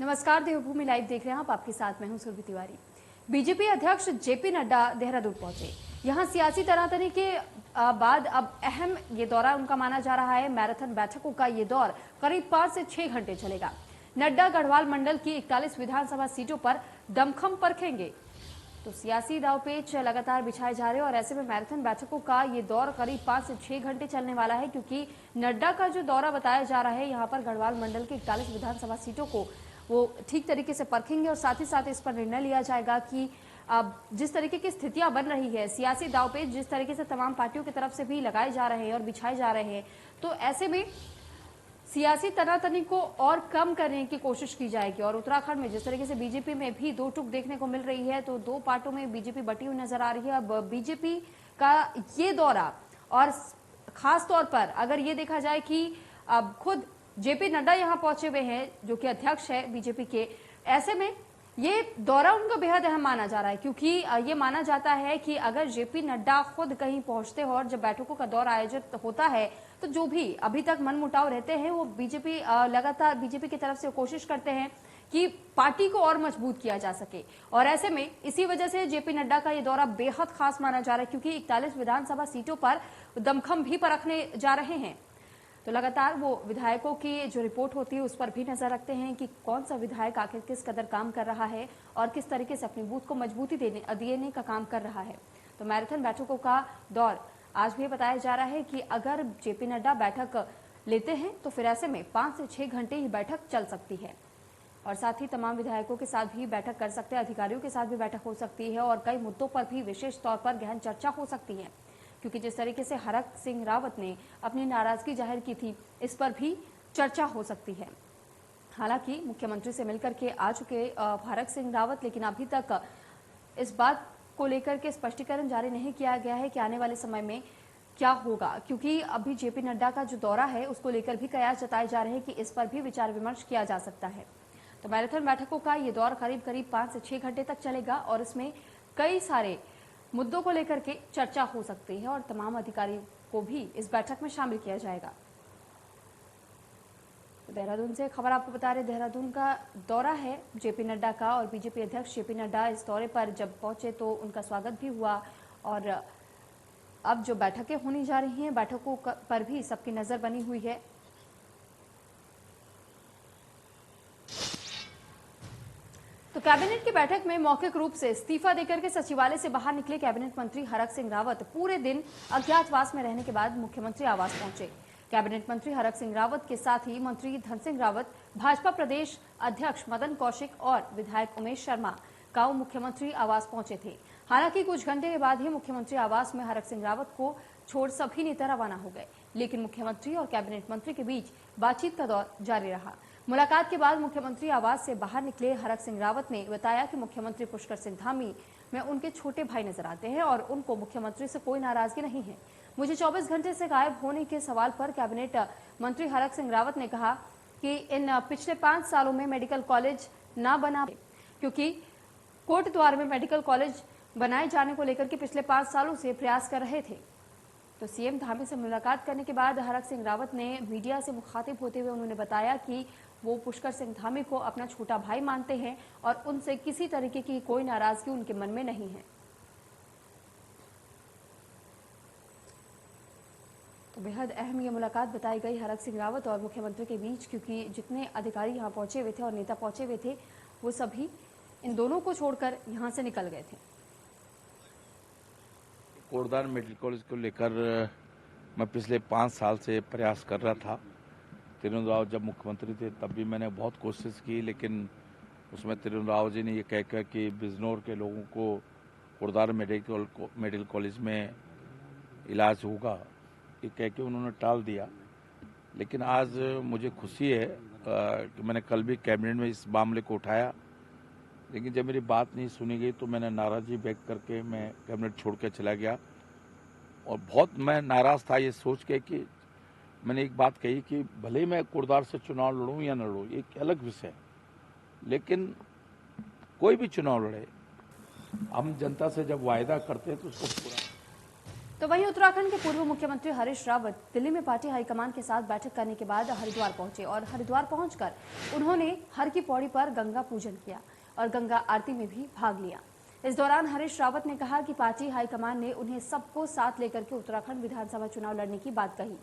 नमस्कार, देवभूमि लाइव देख रहे हैं आप। आपके साथ मैं हूं सुरभि तिवारी। बीजेपी अध्यक्ष जेपी नड्डा देहरादून पहुंचे। यहां सियासी तनातनी के बाद अब अहम ये दौरा उनका माना जा रहा है। मैराथन बैठकों का ये दौर करीब 5 से 6 घंटे चलेगा। नड्डा गढ़वाल मंडल की 41 विधानसभा सीटों पर दमखम परखेंगे। तो सियासी दांवपेच लगातार बिछाए जा रहे हैं और ऐसे में मैराथन बैठकों का ये दौर करीब 5 से 6 घंटे चलने वाला है, क्योंकि नड्डा का जो दौरा बताया जा रहा है, यहाँ पर गढ़वाल मंडल की 41 विधानसभा सीटों को वो ठीक तरीके से परखेंगे और साथ ही साथ इस पर निर्णय लिया जाएगा कि अब जिस तरीके की स्थितियां बन रही है, सियासी दांवपेच जिस तरीके से तमाम पार्टियों की तरफ से भी लगाए जा रहे हैं और बिछाए जा रहे हैं, तो ऐसे में सियासी तनातनी को और कम करने की कोशिश की जाएगी। और उत्तराखंड में जिस तरीके से बीजेपी में भी दो टुक देखने को मिल रही है, तो दो पार्टों में बीजेपी बटी हुई नजर आ रही है। अब बीजेपी का ये दौरा, और खास तौर पर अगर ये देखा जाए कि अब खुद जेपी नड्डा यहां पहुंचे हुए हैं, जो कि अध्यक्ष है बीजेपी के, ऐसे में ये दौरा उनका बेहद अहम माना जा रहा है, क्योंकि ये माना जाता है कि अगर जेपी नड्डा खुद कहीं पहुंचते हो और जब बैठकों का दौर आयोजित होता है, तो जो भी अभी तक मनमुटाव रहते हैं वो बीजेपी लगातार बीजेपी की तरफ से कोशिश करते हैं कि पार्टी को और मजबूत किया जा सके। और ऐसे में इसी वजह से जेपी नड्डा का ये दौरा बेहद खास माना जा रहा है, क्योंकि 41 विधानसभा सीटों पर दमखम भी परखने जा रहे हैं। तो लगातार वो विधायकों की जो रिपोर्ट होती है उस पर भी नजर रखते हैं कि कौन सा विधायक आखिर किस कदर काम कर रहा है और किस तरीके से अपनी बूथ को मजबूती देने का काम कर रहा है। तो मैराथन बैठकों का दौर आज भी बताया जा रहा है कि अगर जेपी नड्डा बैठक लेते हैं तो फिर ऐसे में 5 से 6 घंटे ही बैठक चल सकती है और साथ ही तमाम विधायकों के साथ भी बैठक कर सकते हैं, अधिकारियों के साथ भी बैठक हो सकती है और कई मुद्दों पर भी विशेष तौर पर गहन चर्चा हो सकती है, क्योंकि जिस तरीके से हरक सिंह रावत ने अपनी नाराजगी जाहिर की थी, इस पर भी चर्चा हो सकती है। हालांकि मुख्यमंत्री से मिलकर के आ चुके हरक सिंह रावत, लेकिन अभी तक इस बात को लेकर के स्पष्टीकरण जारी नहीं किया गया है कि आने वाले समय में क्या होगा, क्योंकि अभी जेपी नड्डा का जो दौरा है उसको लेकर भी कयास जताए जा रहे हैं कि इस पर भी विचार विमर्श किया जा सकता है। तो मैराथन बैठकों का ये दौर करीब 5 से 6 घंटे तक चलेगा और इसमें कई सारे मुद्दों को लेकर के चर्चा हो सकती है और तमाम अधिकारियों को भी इस बैठक में शामिल किया जाएगा। तो देहरादून से खबर आपको बता रहे, देहरादून का दौरा है जेपी नड्डा का और बीजेपी अध्यक्ष जेपी नड्डा इस दौरे पर जब पहुंचे तो उनका स्वागत भी हुआ और अब जो बैठकें होने जा रही हैं, बैठकों पर भी सबकी नजर बनी हुई है। तो कैबिनेट की बैठक में मौखिक रूप से इस्तीफा देकर के सचिवालय से बाहर निकले कैबिनेट मंत्री हरक सिंह रावत पूरे दिन अज्ञातवास में रहने के बाद मुख्यमंत्री आवास पहुंचे। कैबिनेट मंत्री हरक सिंह रावत के साथ ही मंत्री धन सिंह रावत, भाजपा प्रदेश अध्यक्ष मदन कौशिक और विधायक उमेश शर्मा काऊ मुख्यमंत्री आवास पहुंचे थे। हालांकि कुछ घंटे के बाद ही मुख्यमंत्री आवास में हरक सिंह रावत को छोड़ सभी नेता रवाना हो गए, लेकिन मुख्यमंत्री और कैबिनेट मंत्री के बीच बातचीत का दौर जारी रहा। मुलाकात के बाद मुख्यमंत्री आवास से बाहर निकले हरक सिंह रावत ने बताया कि मुख्यमंत्री पुष्कर सिंह धामी में उनके छोटे भाई नजर आते हैं और उनको मुख्यमंत्री से कोई नाराजगी नहीं है। मुझे 24 घंटे से गायब होने के सवाल पर कैबिनेट मंत्री हरक सिंह रावत ने कहा कि इन पिछले 5 सालों में मेडिकल कॉलेज न बना, क्योंकि कोटद्वार में मेडिकल कॉलेज बनाए जाने को लेकर के पिछले 5 सालों से प्रयास कर रहे थे। तो सीएम धामी से मुलाकात करने के बाद हरक सिंह रावत ने मीडिया से मुखातिब होते हुए उन्होंने बताया कि वो पुष्कर सिंह धामी को अपना छोटा भाई मानते हैं और उनसे किसी तरीके की कोई नाराजगी उनके मन में नहीं है। तो बेहद अहम ये मुलाकात बताई गई हरक सिंह रावत और मुख्यमंत्री के बीच, क्योंकि जितने अधिकारी यहाँ पहुंचे हुए थे और नेता पहुंचे हुए थे, वो सभी इन दोनों को छोड़कर यहाँ से निकल गए थे। कोटद्वार मेडिकल कॉलेज को लेकर मैं पिछले 5 साल से प्रयास कर रहा था। त्रिवेंद्र राव जब मुख्यमंत्री थे तब भी मैंने बहुत कोशिश की, लेकिन उसमें त्रिवेंद्र राव जी ने ये कहकर कि बिजनौर के लोगों को कोटद्वार मेडिकल कॉलेज में इलाज होगा, ये कह के उन्होंने टाल दिया। लेकिन आज मुझे खुशी है कि मैंने कल भी कैबिनेट में इस मामले को उठाया, लेकिन जब मेरी बात नहीं सुनी गई तो मैंने नाराज़गी व्यक्त करके मैं कैबिनेट छोड़ के चला गया। और बहुत मैं नाराज़ था ये सोच के कि मैंने एक बात कही कि भले ही मैं कोटद्वार से चुनाव लड़ूं या न लड़ूं, एक अलग विषय है, लेकिन कोई भी चुनाव लड़े, हम जनता से जब वायदा करते हैं तो उसको पूरा। तो वहीं उत्तराखंड के पूर्व मुख्यमंत्री हरीश रावत दिल्ली में पार्टी हाईकमान के साथ बैठक करने के बाद हरिद्वार पहुंचे और हरिद्वार पहुंचकर उन्होंने हर की पौड़ी पर गंगा पूजन किया और गंगा आरती में भी भाग लिया। इस दौरान हरीश रावत ने कहा कि पार्टी हाईकमान ने उन्हें सबको साथ लेकर के उत्तराखंड विधानसभा चुनाव लड़ने की बात कही।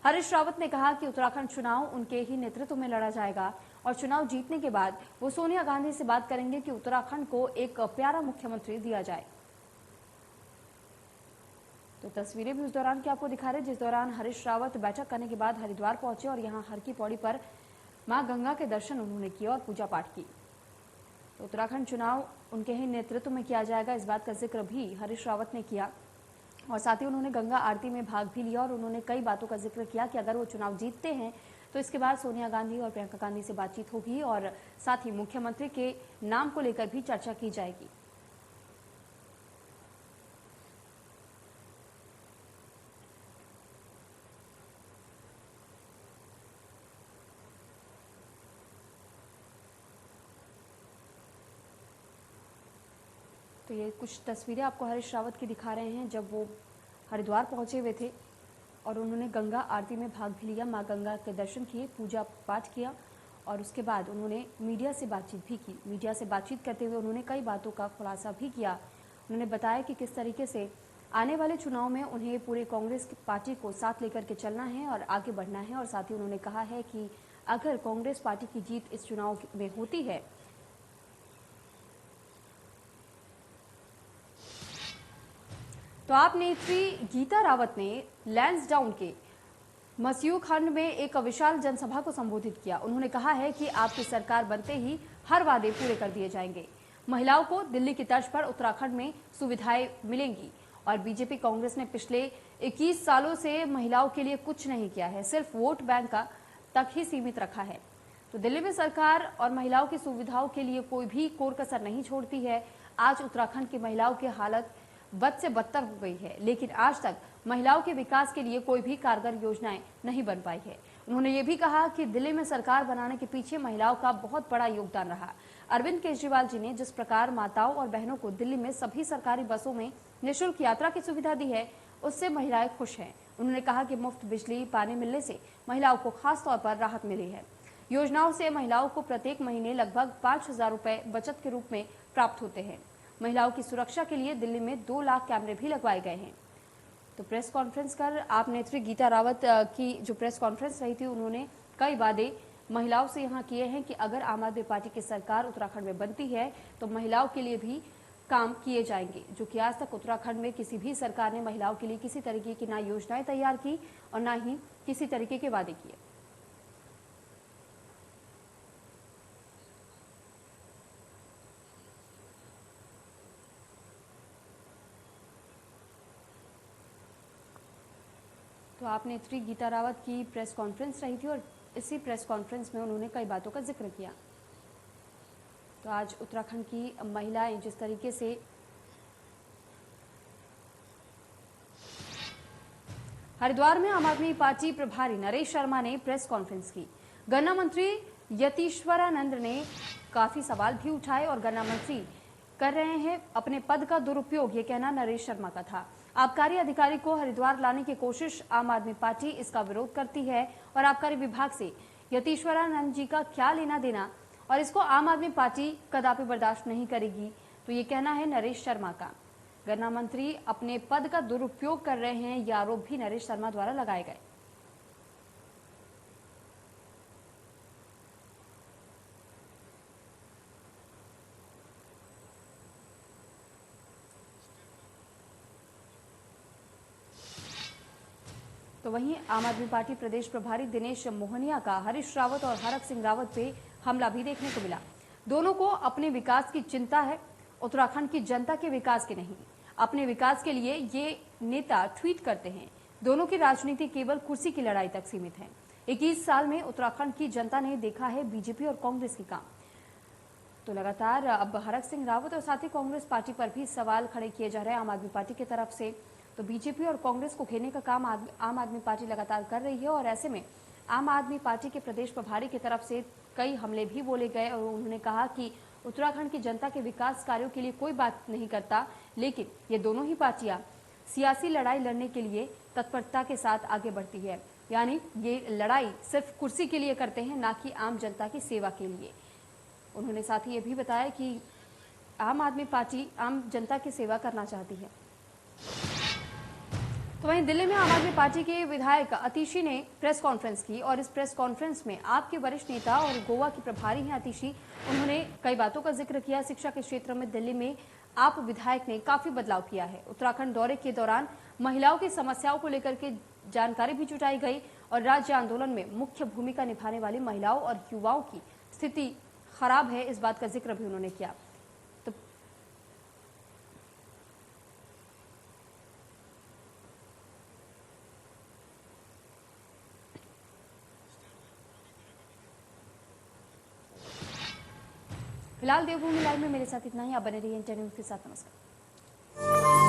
हरीश रावत ने कहा कि उत्तराखंड चुनाव उनके ही नेतृत्व में लड़ा जाएगा और चुनाव जीतने के बाद वो सोनिया गांधी से बात करेंगे कि उत्तराखंड को एक प्यारा मुख्यमंत्री दिया जाए। तो तस्वीरें भी उस दौरान की आपको दिखा रहे, जिस दौरान हरीश रावत बैठक करने के बाद हरिद्वार पहुंचे और यहां हर की पौड़ी पर मां गंगा के दर्शन उन्होंने किए और पूजा पाठ की। तो उत्तराखंड चुनाव उनके ही नेतृत्व में किया जाएगा, इस बात का जिक्र भी हरीश रावत ने किया और साथ ही उन्होंने गंगा आरती में भाग भी लिया और उन्होंने कई बातों का जिक्र किया कि अगर वो चुनाव जीतते हैं तो इसके बाद सोनिया गांधी और प्रियंका गांधी से बातचीत होगी और साथ ही मुख्यमंत्री के नाम को लेकर भी चर्चा की जाएगी। तो ये कुछ तस्वीरें आपको हरीश रावत की दिखा रहे हैं जब वो हरिद्वार पहुंचे हुए थे और उन्होंने गंगा आरती में भाग भी लिया, मां गंगा के दर्शन किए, पूजा पाठ किया और उसके बाद उन्होंने मीडिया से बातचीत भी की। मीडिया से बातचीत करते हुए उन्होंने कई बातों का खुलासा भी किया। उन्होंने बताया कि किस तरीके से आने वाले चुनाव में उन्हें पूरे कांग्रेस पार्टी को साथ लेकर के चलना है और आगे बढ़ना है और साथ ही उन्होंने कहा है कि अगर कांग्रेस पार्टी की जीत इस चुनाव में होती है तो आप नेत्री गीता रावत ने लैंसडाउन के मसियू खंड में एक विशाल जनसभा को संबोधित किया। उन्होंने कहा है कि आपकी सरकार बनते ही हर वादे पूरे कर दिए जाएंगे। महिलाओं को दिल्ली की तर्ज पर उत्तराखंड में सुविधाएं मिलेंगी और बीजेपी कांग्रेस ने पिछले 21 सालों से महिलाओं के लिए कुछ नहीं किया है, सिर्फ वोट बैंक तक ही सीमित रखा है। तो दिल्ली में सरकार और महिलाओं की सुविधाओं के लिए कोई भी कोर कसर नहीं छोड़ती है। आज उत्तराखंड की महिलाओं की हालत बद से बदतर हो गई है, लेकिन आज तक महिलाओं के विकास के लिए कोई भी कारगर योजनाएं नहीं बन पाई है। उन्होंने ये भी कहा कि दिल्ली में सरकार बनाने के पीछे महिलाओं का बहुत बड़ा योगदान रहा। अरविंद केजरीवाल जी ने जिस प्रकार माताओं और बहनों को दिल्ली में सभी सरकारी बसों में निःशुल्क यात्रा की सुविधा दी है, उससे महिलाएं खुश हैं। उन्होंने कहा कि मुफ्त बिजली पानी मिलने से महिलाओं को खास तौर पर राहत मिली है। योजनाओं से महिलाओं को प्रत्येक महीने लगभग 5,000 रुपए बचत के रूप में प्राप्त होते हैं। महिलाओं की सुरक्षा के लिए दिल्ली में 2 लाख कैमरे भी लगवाए गए हैं। तो प्रेस कॉन्फ्रेंस कर आप नेत्री गीता रावत की जो प्रेस कॉन्फ्रेंस रही थी, उन्होंने कई वादे महिलाओं से यहाँ किए हैं कि अगर आम आदमी पार्टी की सरकार उत्तराखंड में बनती है तो महिलाओं के लिए भी काम किए जाएंगे, जो कि आज तक उत्तराखंड में किसी भी सरकार ने महिलाओं के लिए किसी तरीके की ना योजनाएं तैयार की और ना ही किसी तरीके के वादे किए। तो आप नेत्री गीता रावत की प्रेस कॉन्फ्रेंस रही थी और इसी प्रेस कॉन्फ्रेंस में उन्होंने कई बातों का जिक्र किया। तो आज उत्तराखंड की महिलाएं जिस तरीके से हरिद्वार में आम आदमी पार्टी प्रभारी नरेश शर्मा ने प्रेस कॉन्फ्रेंस की। गन्ना मंत्री यतीश्वरानंद ने काफी सवाल भी उठाए और गन्ना मंत्री कर रहे हैं अपने पद का दुरुपयोग, ये कहना नरेश शर्मा का था। आबकारी अधिकारी को हरिद्वार लाने की कोशिश आम आदमी पार्टी इसका विरोध करती है और आबकारी विभाग से यतीश्वरानंद जी का क्या लेना देना और इसको आम आदमी पार्टी कदापि बर्दाश्त नहीं करेगी, तो ये कहना है नरेश शर्मा का। गन्ना मंत्री अपने पद का दुरुपयोग कर रहे हैं, ये आरोप भी नरेश शर्मा द्वारा लगाए गए। तो वहीं आम आदमी पार्टी प्रदेश प्रभारी दिनेश मोहनिया का हरीश रावत और हरक सिंह रावत पे हमला भी देखने को मिला। दोनों को अपने विकास की चिंता है, उत्तराखंड की जनता के विकास की नहीं। अपने विकास के लिए ये नेता ट्वीट करते हैं। दोनों की राजनीति केवल कुर्सी की लड़ाई तक सीमित है। 21 साल में उत्तराखंड की जनता ने देखा है बीजेपी और कांग्रेस की काम। तो लगातार अब हरक सिंह रावत और साथ ही कांग्रेस पार्टी पर भी सवाल खड़े किए जा रहे हैं आम आदमी पार्टी की तरफ से। तो बीजेपी और कांग्रेस को घेरने का काम आम आदमी पार्टी लगातार कर रही है और ऐसे में आम आदमी पार्टी के प्रदेश प्रभारी की तरफ से कई हमले भी बोले गए और उन्होंने कहा कि उत्तराखंड की जनता के विकास कार्यों के लिए कोई बात नहीं करता, लेकिन ये दोनों ही पार्टियां सियासी लड़ाई लड़ने के लिए तत्परता के साथ आगे बढ़ती है। यानी ये लड़ाई सिर्फ कुर्सी के लिए करते हैं, ना कि आम जनता की सेवा के लिए। उन्होंने साथ ही ये भी बताया कि आम आदमी पार्टी आम जनता की सेवा करना चाहती है। तो वहीं दिल्ली में आम आदमी पार्टी के विधायक अतिशी ने प्रेस कॉन्फ्रेंस की और इस प्रेस कॉन्फ्रेंस में आपके वरिष्ठ नेता और गोवा की प्रभारी हैं अतिशी, उन्होंने कई बातों का जिक्र किया। शिक्षा के क्षेत्र में दिल्ली में आप विधायक ने काफी बदलाव किया है। उत्तराखंड दौरे के दौरान महिलाओं की समस्याओं को लेकर के जानकारी भी जुटाई गई और राज्य आंदोलन में मुख्य भूमिका निभाने वाली महिलाओं और युवाओं की स्थिति खराब है, इस बात का जिक्र भी उन्होंने किया। तो फिलहाल देवभूमि लाइव में मेरे साथ इतना ही। आप बने रहिए इंटरव्यू के साथ। नमस्कार।